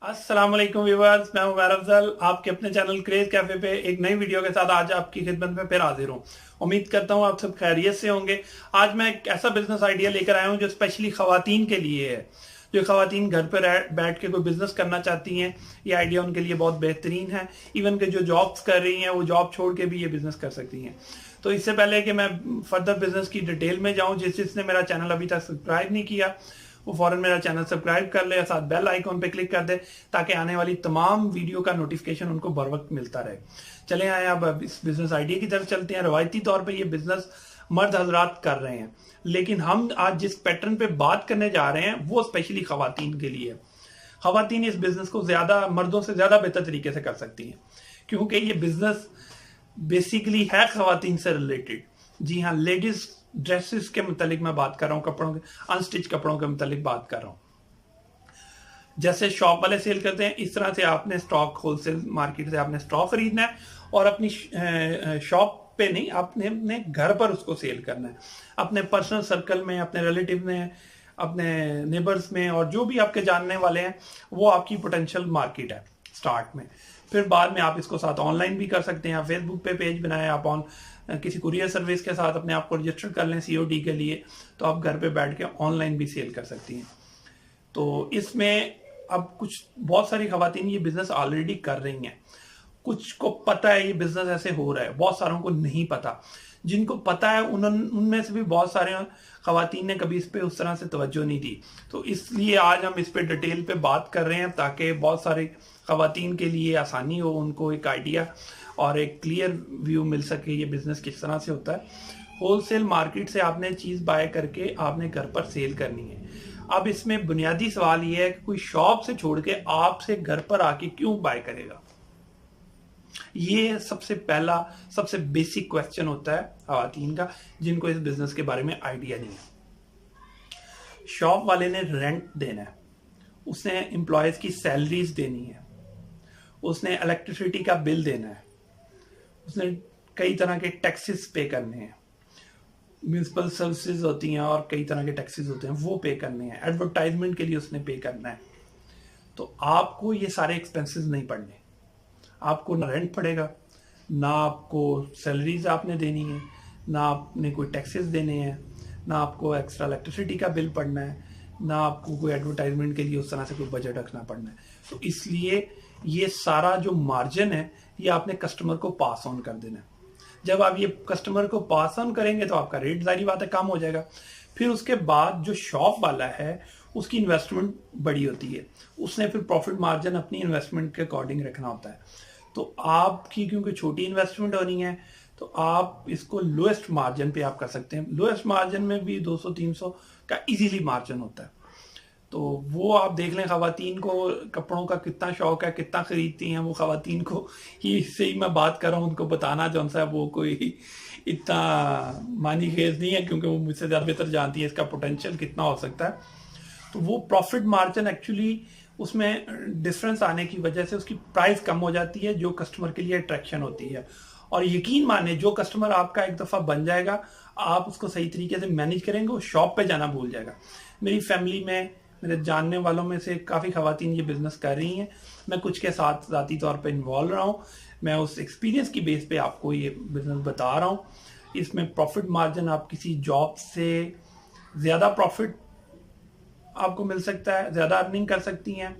अस्सलाम वालेकुम व्यूअर्स, मैं उमर अफजल आपके अपने चैनल क्रेज कैफे पे एक नई वीडियो के साथ आज आपकी खिदमत में फिर हाजिर हूँ। उम्मीद करता हूँ आप सब खैरियत से होंगे। आज मैं एक ऐसा बिजनेस आइडिया लेकर आया हूँ जो स्पेशली खवातीन के लिए है। जो खवातीन घर पर बैठ के कोई बिजनेस करना चाहती हैं, ये आइडिया उनके लिए बहुत बेहतरीन है। इवन के जो जॉब्स कर रही हैं वो जॉब छोड़ के भी ये बिजनेस कर सकती हैं। तो इससे पहले कि मैं फर्दर बिजनेस की डिटेल में जाऊं, जिसने मेरा चैनल अभी तक सब्सक्राइब नहीं किया वो फौरन मेरा चैनल सब्सक्राइब कर ले, साथ बेल आइकॉन पे क्लिक कर दे ताकि आने वाली तमाम वीडियो का नोटिफिकेशन उनको बर वक्त मिलता रहे। चले आए अब इस बिजनेस आइडिया की तरफ चलते हैं। रवायती तौर पे ये बिजनेस मर्द हजरात कर रहे हैं, लेकिन हम आज जिस पैटर्न पे बात करने जा रहे हैं वो स्पेशली खवातीन के लिए है। खवातीन इस बिजनेस को ज्यादा मर्दों से ज्यादा बेहतर तरीके से कर सकती हैं, क्योंकि ये बिजनेस बेसिकली है खवातीन से रिलेटेड। जी हाँ, लेडीज ड्रेसेस के मुतालिक मैं बात कर रहा हूँ, कपड़ों के अनस्टिच कपड़ों के मुतालिक बात कर रहा हूँ। जैसे शॉप वाले सेल करते हैं, इस तरह से आपने स्टॉक होलसेल मार्केट से आपने स्टॉक खरीदना है और अपनी शॉप पे नहीं, आपने अपने घर पर उसको सेल करना है। अपने पर्सनल सर्कल में, अपने रिलेटिव में, अपने नेबर्स में, और जो भी आपके जानने वाले हैं वो आपकी पोटेंशियल मार्केट है स्टार्ट में। फिर बाद में आप इसको साथ ऑनलाइन भी कर सकते हैं। फेसबुक पे पेज बनाए, आप किसी कुरियर सर्विस के साथ अपने आप को रजिस्टर कर लें सीओडी के लिए, तो आप घर पे बैठ के ऑनलाइन भी सेल कर सकती हैं। तो इसमें अब कुछ बहुत सारी खवातीन ये बिजनेस ऑलरेडी कर रही हैं। कुछ को पता है ये बिजनेस ऐसे हो रहा है, बहुत सारों को नहीं पता। जिनको पता है उनमें से भी बहुत सारे खवातीन ने कभी इस पे उस तरह से तवज्जो नहीं दी। तो इसलिए आज हम इस पे डिटेल पे बात कर रहे हैं ताकि बहुत सारे खवातीन के लिए आसानी हो, उनको एक आइडिया और एक क्लियर व्यू मिल सके ये बिजनेस किस तरह से होता है। होलसेल मार्केट से आपने चीज बाय करके आपने घर पर सेल करनी है। अब इसमें बुनियादी सवाल ये है कि कोई शॉप से छोड़ के आपसे घर पर आके क्यों बाय करेगा। ये सबसे पहला सबसे बेसिक क्वेश्चन होता है खवातीन का, जिनको इस बिजनेस के बारे में आइडिया नहीं है। शॉप वाले ने रेंट देना है, उसने एम्प्लॉयज की सैलरीज देनी है, उसने इलेक्ट्रिसिटी का बिल देना है, उसने कई तरह के टैक्सेस पे करने हैं, म्यूनिसिपल सर्विसेज होती हैं और कई तरह के टैक्सेस होते हैं वो पे करने हैं, एडवर्टाइजमेंट के लिए उसने पे करना है। तो आपको ये सारे एक्सपेंसेस नहीं पड़ने। आपको ना रेंट पड़ेगा, ना आपको सैलरीज आपने देनी है, ना आपने कोई टैक्सेस देने हैं, ना आपको एक्स्ट्रा इलेक्ट्रिसिटी का बिल पड़ना है, ना आपको कोई एडवर्टाइजमेंट के लिए उस तरह से कोई बजट रखना पड़ना है। तो इसलिए ये सारा जो मार्जिन है ये आपने कस्टमर को पास ऑन कर देना है। जब आप ये कस्टमर को पास ऑन करेंगे तो आपका रेट जारी बात है कम हो जाएगा। फिर उसके बाद जो शॉप वाला है उसकी इन्वेस्टमेंट बड़ी होती है, उसने फिर प्रॉफिट मार्जिन अपनी इन्वेस्टमेंट के अकॉर्डिंग रखना होता है। तो आपकी क्योंकि छोटी इन्वेस्टमेंट होनी है तो आप इसको लोएस्ट मार्जिन पे आप कर सकते हैं। लोएस्ट मार्जिन में भी 200-300 का इजीली मार्जिन होता है। तो वो आप देख लें, खवातीन को कपड़ों का कितना शौक है, कितना खरीदती हैं वो खवातीन को ही से ही मैं बात कर रहा हूँ। उनको बताना जो सा वो कोई इतना मानी खेज नहीं है, क्योंकि वो मुझसे ज़्यादा बेहतर जानती है इसका पोटेंशियल कितना हो सकता है। तो वो प्रॉफिट मार्जिन एक्चुअली उसमें डिफरेंस आने की वजह से उसकी प्राइस कम हो जाती है, जो कस्टमर के लिए अट्रैक्शन होती है। और यकीन माने जो कस्टमर आपका एक दफ़ा बन जाएगा, आप उसको सही तरीके से मैनेज करेंगे, वो शॉप पे जाना भूल जाएगा। मेरी फैमिली में मेरे जानने वालों में से काफ़ी खवातीन ये बिजनेस कर रही हैं। मैं कुछ के साथ ज़ाती तौर पे इन्वॉल्व रहा हूँ। मैं उस एक्सपीरियंस की बेस पे आपको ये बिजनेस बता रहा हूँ। इसमें प्रॉफिट मार्जिन आप किसी जॉब से ज़्यादा प्रॉफिट आपको मिल सकता है, ज़्यादा अर्निंग कर सकती हैं,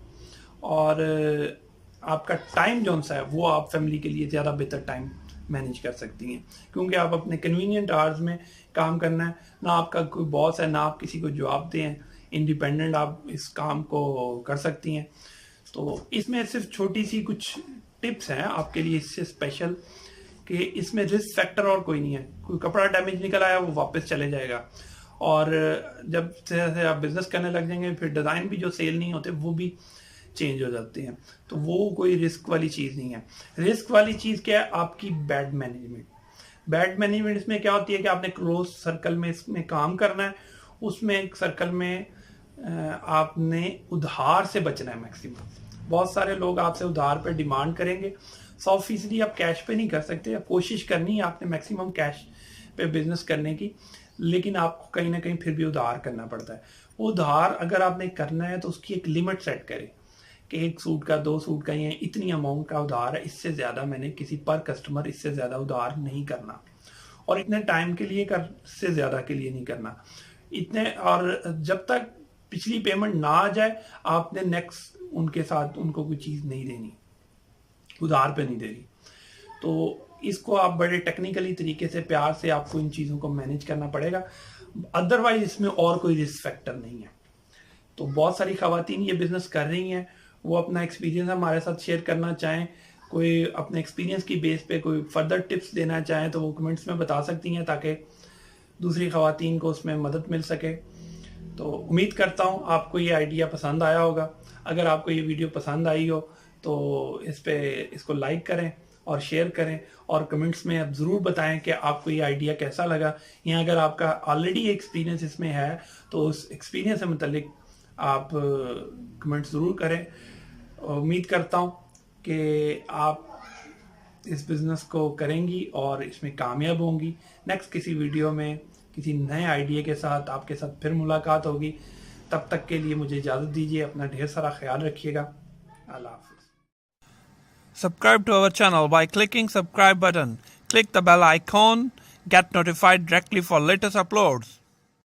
और आपका टाइम जो सा है वो आप फैमिली के लिए ज़्यादा बेहतर टाइम मैनेज कर सकती हैं, क्योंकि आप अपने कन्वीनियंट आवर्स में काम करना है। ना आपका कोई बॉस है, ना आप किसी को जवाब दें, इंडिपेंडेंट आप इस काम को कर सकती हैं। तो इसमें सिर्फ छोटी सी कुछ टिप्स हैं आपके लिए इससे स्पेशल, कि इसमें रिस्क फैक्टर और कोई नहीं है। कोई कपड़ा डैमेज निकल आया वो वापस चले जाएगा, और जब से आप बिजनेस करने लग जाएंगे फिर डिज़ाइन भी जो सेल नहीं होते वो भी चेंज हो जाते हैं। तो वो कोई रिस्क वाली चीज़ नहीं है। रिस्क वाली चीज़ क्या है? आपकी बैड मैनेजमेंट। बैड मैनेजमेंट इसमें क्या होती है कि आपने क्लोज सर्कल में इसमें काम करना है। उसमें एक सर्कल में आपने उधार से बचना है मैक्सिमम। बहुत सारे लोग आपसे उधार पे डिमांड करेंगे। 100% आप कैश पे नहीं कर सकते। आप कोशिश करनी है आपने मैक्सिमम कैश पे बिजनेस करने की, लेकिन आपको कहीं ना कहीं फिर भी उधार करना पड़ता है। उधार अगर आपने करना है तो उसकी एक लिमिट सेट करें कि 1 सूट का 2 सूट का या इतनी अमाउंट का उधार है, इससे ज़्यादा मैंने किसी पर कस्टमर इससे ज़्यादा उधार नहीं करना, और इतने टाइम के लिए कर, इससे ज़्यादा के लिए नहीं करना इतने। और जब तक पिछली पेमेंट ना आ जाए आपने नेक्स्ट उनके साथ उनको कोई चीज़ नहीं देनी, उधार पे नहीं देनी। तो इसको आप बड़े टेक्निकली तरीके से प्यार से आपको इन चीज़ों को मैनेज करना पड़ेगा, अदरवाइज इसमें और कोई रिस्क फैक्टर नहीं है। तो बहुत सारी ख़वातीन ये बिज़नेस कर रही हैं, वो अपना एक्सपीरियंस हमारे साथ शेयर करना चाहें, कोई अपने एक्सपीरियंस की बेस पे कोई फर्दर टिप्स देना चाहें तो वो कमेंट्स में बता सकती हैं, ताकि दूसरी ख़वातीन को उसमें मदद मिल सके। तो उम्मीद करता हूँ आपको ये आइडिया पसंद आया होगा। अगर आपको ये वीडियो पसंद आई हो तो इसको लाइक करें और शेयर करें, और कमेंट्स में आप ज़रूर बताएं कि आपको ये आइडिया कैसा लगा, या अगर आपका ऑलरेडी एक्सपीरियंस इसमें है तो उस एक्सपीरियंस से मुतल्लिक आप कमेंट ज़रूर करें। उम्मीद करता हूँ कि आप इस बिज़नेस को करेंगी और इसमें कामयाब होंगी। नेक्स्ट किसी वीडियो में किसी नए आइडिया के साथ आपके साथ फिर मुलाकात होगी। तब तक के लिए मुझे इजाज़त दीजिए, अपना ढेर सारा ख्याल रखिएगा। अल्लाह हाफ़िज़। Subscribe to our channel by clicking subscribe button. Click the bell icon. Get notified directly for latest uploads.